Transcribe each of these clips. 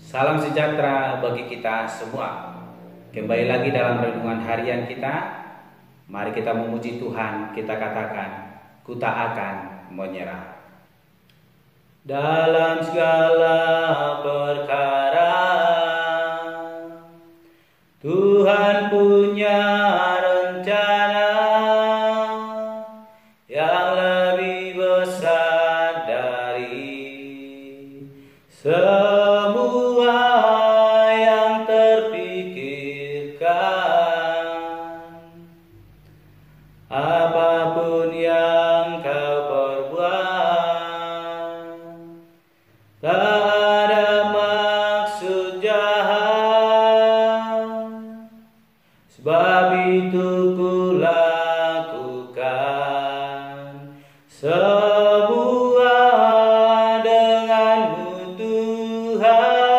Salam sejahtera bagi kita semua. Kembali lagi dalam renungan harian kita. Mari kita memuji Tuhan, kita katakan, ku tak akan menyerah. Dalam segala perkara Tuhan punya rencana yang lebih besar dari semua yang terpikirkan. Apapun yang kau perbuat, tak ada maksud jahat, sebab itu ku lakukan semua denganmu Tuhan.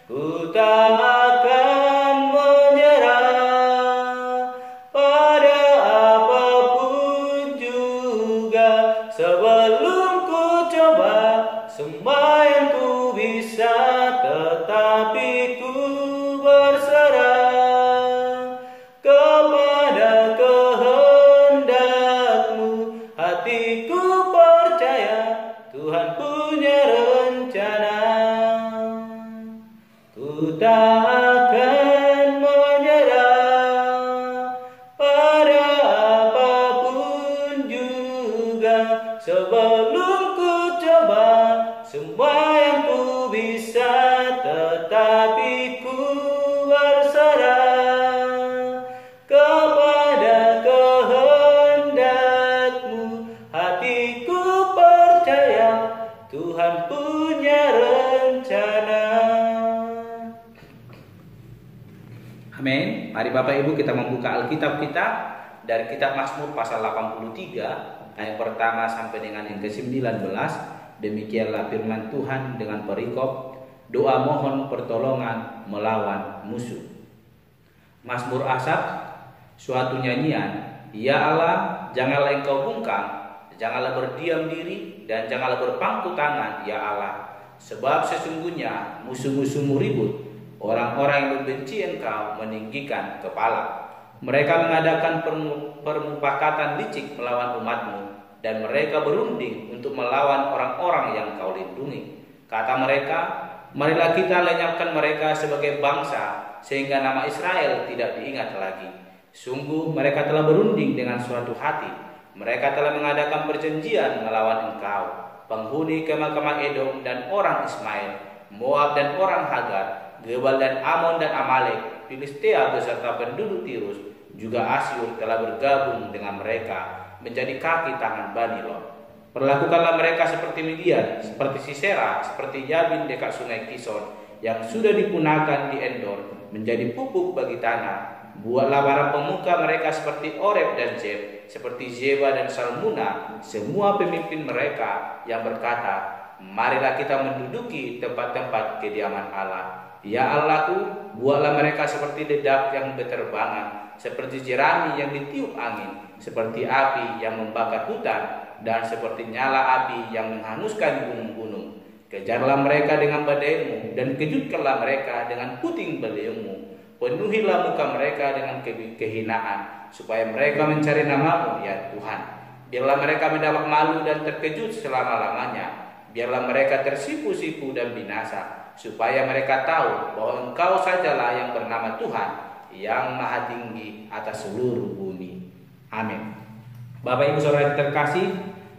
Ku tak akan menyerah pada apapun juga, sebelum ku coba semua yang ku bisa, tetapi ku berserah kepada kehendakmu. Hatiku percaya Tuhan punya rencana. Ku tak akan menyerah pada apapun juga, sebelum ku coba semua yang ku bisa, tetapi ku berserah kepada kehendakmu. Hatiku percaya Tuhan punya rencana. Amin. Mari Bapak Ibu kita membuka Alkitab kita dari kitab Mazmur pasal 83 ayat pertama sampai dengan yang ke-19. Demikianlah firman Tuhan dengan perikop doa mohon pertolongan melawan musuh. Mazmur Asaf, suatu nyanyian. Ya Allah, janganlah engkau bungkam, janganlah berdiam diri, dan janganlah berpangku tangan, ya Allah. Sebab sesungguhnya musuh-musuhmu ribut, orang-orang yang membenci engkau meninggikan kepala. Mereka mengadakan permufakatan licik melawan umatmu, dan mereka berunding untuk melawan orang-orang yang kau lindungi. Kata mereka, marilah kita lenyapkan mereka sebagai bangsa, sehingga nama Israel tidak diingat lagi. Sungguh mereka telah berunding dengan suatu hati. Mereka telah mengadakan perjanjian melawan engkau, penghuni kemah-kemah Edom dan orang Ismail, Moab dan orang Hagar, Gebal dan Amon dan Amalek, Filistia beserta penduduk Tirus, juga Asyur telah bergabung dengan mereka menjadi kaki tangan Bani Lot. Perlakukanlah mereka seperti Midian, seperti Sisera, seperti Yabin dekat sungai Kison, yang sudah dipunahkan di Endor, menjadi pupuk bagi tanah. Buatlah para pemuka mereka seperti Oreb dan Zeb, seperti Zeba dan Salmuna, semua pemimpin mereka yang berkata, marilah kita menduduki tempat-tempat kediaman Allah. Ya Allahku, buatlah mereka seperti dedak yang berterbangan, seperti jerami yang ditiup angin, seperti api yang membakar hutan, dan seperti nyala api yang menghanguskan gunung-gunung. Kejarlah mereka dengan badaimu, dan kejutkanlah mereka dengan puting beliungmu. Penuhilah muka mereka dengan kehinaan, supaya mereka mencari namamu, ya Tuhan. Biarlah mereka mendapat malu dan terkejut selama-lamanya. Biarlah mereka tersipu-sipu dan binasa, supaya mereka tahu bahwa Engkau sajalah yang bernama Tuhan, yang maha tinggi atas seluruh bumi. Amin. Bapak Ibu Saudara terkasih,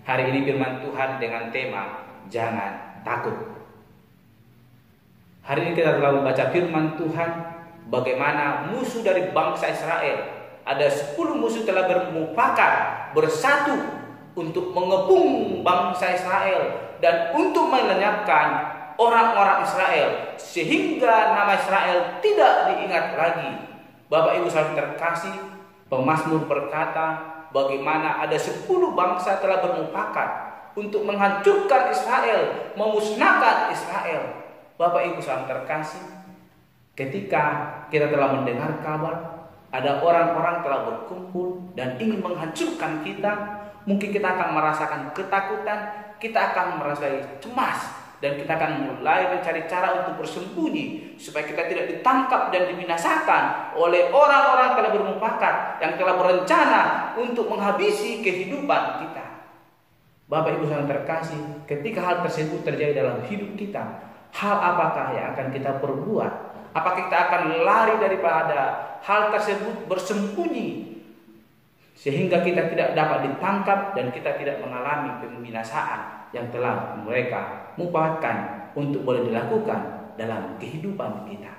hari ini firman Tuhan dengan tema jangan takut. Hari ini kita telah membaca firman Tuhan bagaimana musuh dari bangsa Israel, ada 10 musuh telah bermufakat, bersatu untuk mengepung bangsa Israel dan untuk melenyapkan orang-orang Israel, sehingga nama Israel tidak diingat lagi. Bapak Ibu Saudara terkasih, pemazmur berkata bagaimana ada 10 bangsa telah bermufakat untuk menghancurkan Israel, memusnahkan Israel. Bapak Ibu Saudara terkasih, ketika kita telah mendengar kabar ada orang-orang telah berkumpul dan ingin menghancurkan kita, mungkin kita akan merasakan ketakutan, kita akan merasa cemas dan kita akan mulai mencari cara untuk bersembunyi supaya kita tidak ditangkap dan dibinasakan oleh orang-orang yang telah bermufakat, yang telah berencana untuk menghabisi kehidupan kita. Bapak Ibu saudara terkasih, ketika hal tersebut terjadi dalam hidup kita, hal apakah yang akan kita perbuat? Apakah kita akan lari daripada hal tersebut, bersembunyi sehingga kita tidak dapat ditangkap dan kita tidak mengalami pembinasaan yang telah mereka mufahatkan untuk boleh dilakukan dalam kehidupan kita?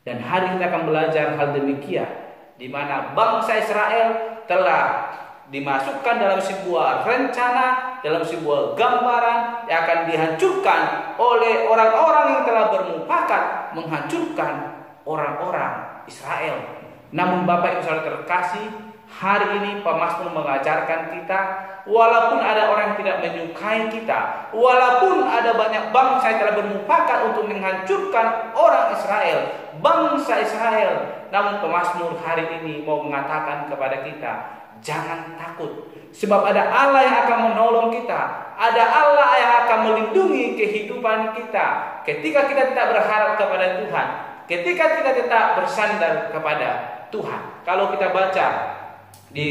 Dan hari kita akan belajar hal demikian, di mana bangsa Israel telah dimasukkan dalam sebuah rencana, dalam sebuah gambaran yang akan dihancurkan oleh orang-orang yang telah bermufakat menghancurkan orang-orang Israel. Namun Bapak Ibu saudara terkasih, hari ini pemazmur mengajarkan kita, walaupun ada orang yang tidak menyukai kita, walaupun ada banyak bangsa yang telah bermufakat untuk menghancurkan orang Israel, bangsa Israel, namun pemazmur hari ini mau mengatakan kepada kita, jangan takut, sebab ada Allah yang akan menolong kita. Ada Allah yang akan melindungi kehidupan kita ketika kita tidak berharap kepada Tuhan, ketika kita tetap bersandar kepada Tuhan. Kalau kita baca di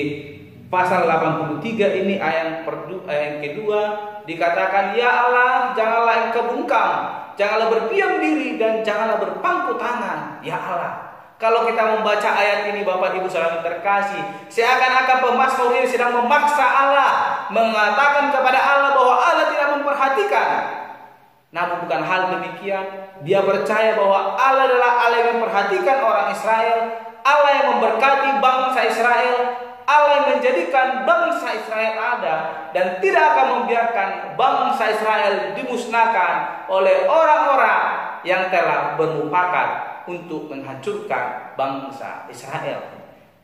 pasal 83 ini ayat yang kedua, dikatakan, ya Allah, janganlah engkau bungkam, janganlah berdiam diri, dan janganlah berpangku tangan, ya Allah. Kalau kita membaca ayat ini Bapak Ibu saudara terkasih, seakan-akan pemazmur ini sedang memaksa Allah, mengatakan kepada Allah bahwa Allah tidak memperhatikan. Namun bukan hal demikian. Dia percaya bahwa Allah adalah Allah yang memperhatikan orang Israel, Allah yang memberkati bangsa Israel, Allah yang menjadikan bangsa Israel ada dan tidak akan membiarkan bangsa Israel dimusnahkan oleh orang-orang yang telah bermufakat untuk menghancurkan bangsa Israel.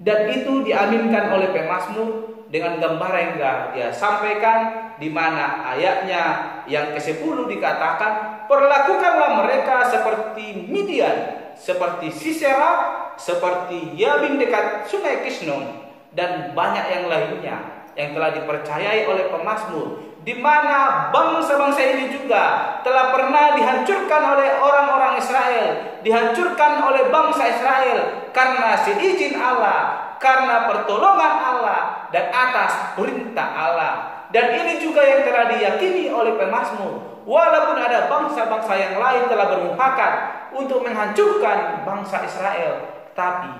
Dan itu diaminkan oleh pemazmur dengan gambaran yang dia sampaikan, di mana ayatnya yang ke-10 dikatakan, perlakukanlah mereka seperti Midian, seperti Sisera, seperti Yabin dekat sungai Kisnon, dan banyak yang lainnya yang telah dipercayai oleh pemazmur, di mana bangsa-bangsa ini juga telah pernah dihancurkan oleh orang-orang Israel, dihancurkan oleh bangsa Israel karena seizin Allah, karena pertolongan Allah, dan atas perintah Allah. Dan ini juga yang telah diyakini oleh pemazmur, walaupun ada bangsa-bangsa yang lain telah bermufakat untuk menghancurkan bangsa Israel, tapi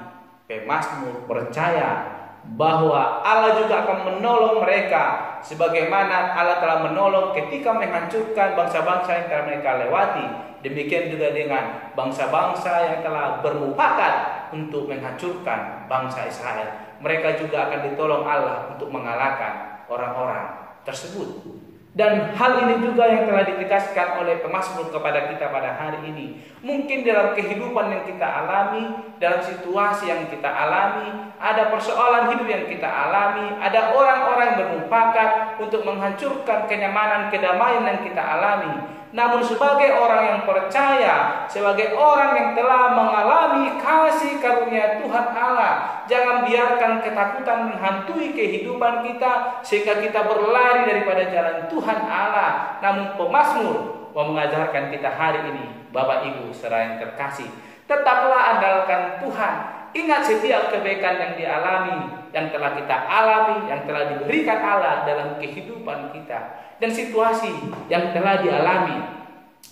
pemazmur percaya bahwa Allah juga akan menolong mereka, sebagaimana Allah telah menolong ketika menghancurkan bangsa-bangsa yang telah mereka lewati. Demikian juga dengan bangsa-bangsa yang telah bermufakat untuk menghancurkan bangsa Israel, mereka juga akan ditolong Allah untuk mengalahkan orang-orang tersebut. Dan hal ini juga yang telah ditegaskan oleh pemazmur kepada kita pada hari ini. Mungkin dalam kehidupan yang kita alami, dalam situasi yang kita alami, ada persoalan hidup yang kita alami, ada orang-orang yang bermufakat untuk menghancurkan kenyamanan, kedamaian yang kita alami. Namun sebagai orang yang percaya, sebagai orang yang telah mengalami kasih karunia Tuhan Allah, jangan biarkan ketakutan menghantui kehidupan kita sehingga kita berlari daripada jalan Tuhan Allah. Namun pemazmur mau mengajarkan kita hari ini, Bapak Ibu saudara yang terkasih, tetaplah andalkan Tuhan. Ingat setiap kebaikan yang dialami, yang telah kita alami, yang telah diberikan Allah dalam kehidupan kita. Dan situasi yang telah dialami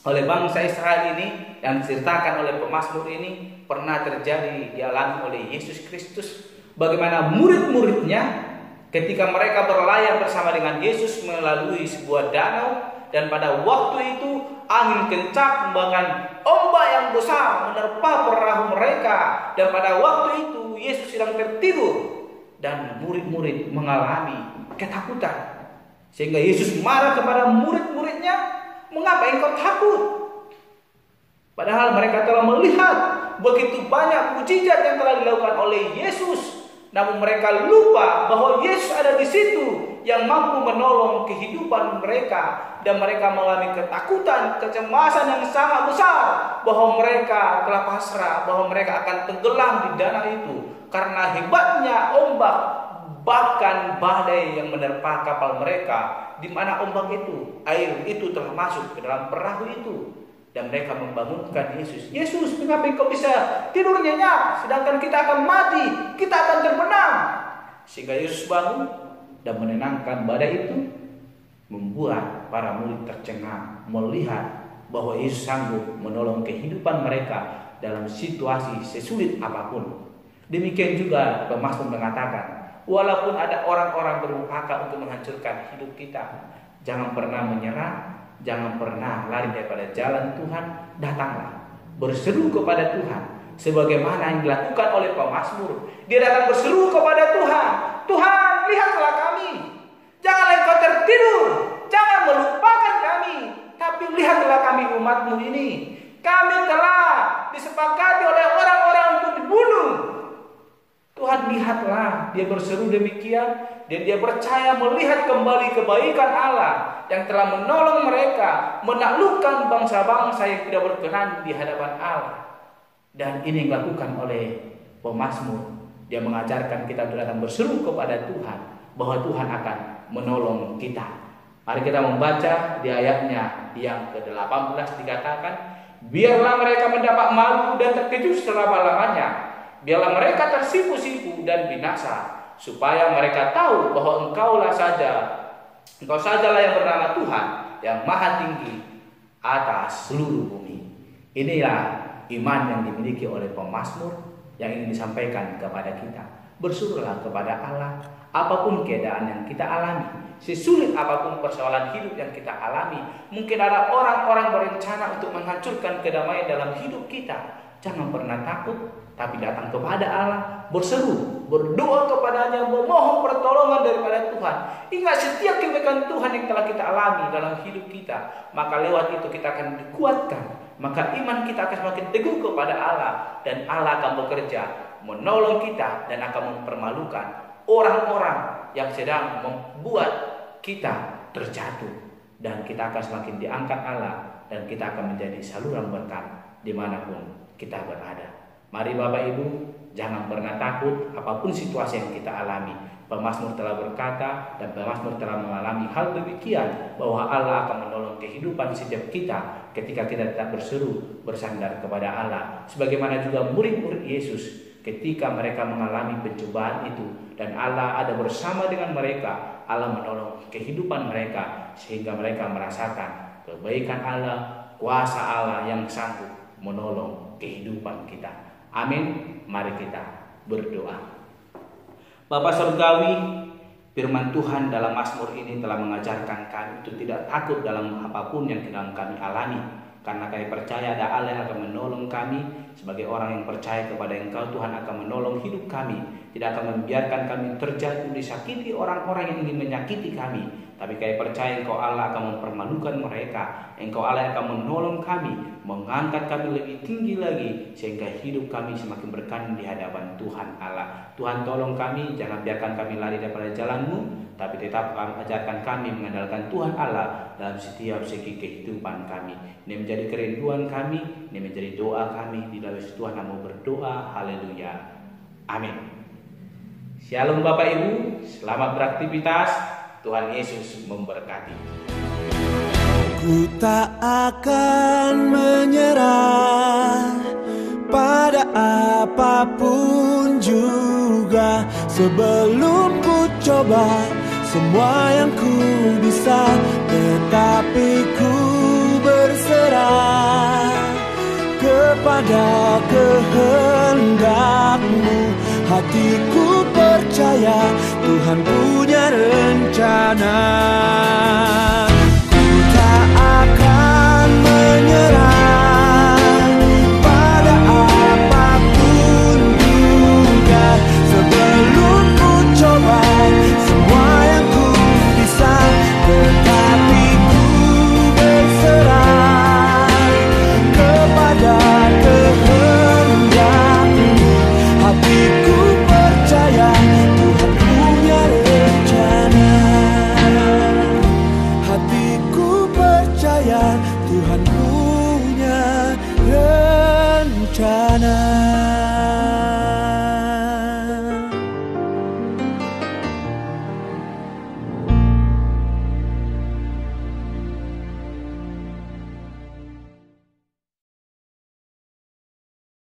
oleh bangsa Israel ini, yang diceritakan oleh pemazmur ini, pernah terjadi dialami oleh Yesus Kristus. Bagaimana murid-muridnya ketika mereka berlayar bersama dengan Yesus melalui sebuah danau, dan pada waktu itu angin kencang bahkan ombak yang besar menerpa perahu mereka, dan pada waktu itu Yesus sedang tertidur dan murid-murid mengalami ketakutan. Sehingga Yesus marah kepada murid-muridnya, mengapa engkau takut? Padahal mereka telah melihat begitu banyak mukjizat yang telah dilakukan oleh Yesus. Namun mereka lupa bahwa Yesus ada di situ yang mampu menolong kehidupan mereka. Dan mereka mengalami ketakutan, kecemasan yang sangat besar, bahwa mereka telah pasrah, bahwa mereka akan tenggelam di danau itu. Karena hebatnya ombak bahkan badai yang menerpa kapal mereka, di mana ombak itu, air itu telah masuk ke dalam perahu itu. Dan mereka membangunkan Yesus. Yesus, mengapa engkau bisa tidur nyenyak, sedangkan kita akan mati, kita akan terbenam. Sehingga Yesus bangun dan menenangkan badai itu, membuat para murid tercengang melihat bahwa Yesus sanggup menolong kehidupan mereka dalam situasi sesulit apapun. Demikian juga pemazmur mengatakan, walaupun ada orang-orang berupaka untuk menghancurkan hidup kita, jangan pernah menyerah, jangan pernah lari daripada jalan Tuhan. Datanglah berseru kepada Tuhan, sebagaimana yang dilakukan oleh pemazmur. Dia datang berseru kepada Tuhan, Tuhan, lihatlah kami, janganlah engkau tertidur, jangan melupakan kami, tapi lihatlah kami umatmu ini. Kami telah disepakati oleh orang-orang untuk dibunuh. Tuhan, lihatlah. Dia berseru demikian, dan dia percaya melihat kembali kebaikan Allah yang telah menolong mereka menaklukkan bangsa-bangsa yang tidak berkenan di hadapan Allah. Dan ini yang dilakukan oleh pemazmur. Dia mengajarkan kita untuk datang berseru kepada Tuhan, bahwa Tuhan akan menolong kita. Mari kita membaca di ayatnya yang ke-18 dikatakan, biarlah mereka mendapat malu dan terkejut selama-lamanya. Biarlah mereka tersipu-sipu dan binasa, supaya mereka tahu bahwa Engkau sajalah yang bernama Tuhan, yang maha tinggi atas seluruh bumi. Inilah iman yang dimiliki oleh pemazmur yang ingin disampaikan kepada kita. Bersyukurlah kepada Allah, apapun keadaan yang kita alami, sesulit apapun persoalan hidup yang kita alami. Mungkin ada orang-orang berencana untuk menghancurkan kedamaian dalam hidup kita. Jangan pernah takut, tapi datang kepada Allah, berseru, berdoa kepadanya, memohon pertolongan daripada Tuhan. Ingat setiap kebaikan Tuhan yang telah kita alami dalam hidup kita, maka lewat itu kita akan dikuatkan, maka iman kita akan semakin teguh kepada Allah, dan Allah akan bekerja menolong kita dan akan mempermalukan orang-orang yang sedang membuat kita terjatuh, dan kita akan semakin diangkat Allah, dan kita akan menjadi saluran berkat dimanapun kita berada. Mari Bapak Ibu, jangan pernah takut apapun situasi yang kita alami. Pemazmur telah berkata dan pemazmur telah mengalami hal demikian, bahwa Allah akan menolong kehidupan setiap kita ketika kita tetap berseru, bersandar kepada Allah. Sebagaimana juga murid-murid Yesus ketika mereka mengalami pencobaan itu, dan Allah ada bersama dengan mereka. Allah menolong kehidupan mereka sehingga mereka merasakan kebaikan Allah, kuasa Allah yang sanggup menolong kehidupan kita. Amin. Mari kita berdoa. Bapa Surgawi, firman Tuhan dalam Mazmur ini telah mengajarkan kami untuk tidak takut dalam apapun yang sedang kami alami, karena kami percaya ada Allah yang akan menolong kami. Sebagai orang yang percaya kepada Engkau, Tuhan akan menolong hidup kami, tidak akan membiarkan kami terjatuh disakiti orang-orang yang ingin menyakiti kami. Tapi kami percaya Engkau Allah akan mempermalukan mereka. Engkau Allah yang akan menolong kami, mengangkat kami lebih tinggi lagi, sehingga hidup kami semakin berkenan di hadapan Tuhan Allah. Tuhan, tolong kami, jangan biarkan kami lari daripada jalan-Mu, tapi tetap ajarkan kami mengandalkan Tuhan Allah dalam setiap segi kehidupan kami. Ini menjadi kerinduan kami, ini menjadi doa kami. Di dalam Tuhan Namu berdoa. Haleluya. Amin. Shalom Bapak Ibu, selamat beraktivitas. Tuhan Yesus memberkati. Ku tak akan menyerah pada apapun juga, sebelum ku coba semua yang ku bisa, tetapi ku berserah kepada kehendak-Mu. Hatiku percaya Tuhan punya rencana. Ku tak akan menyerah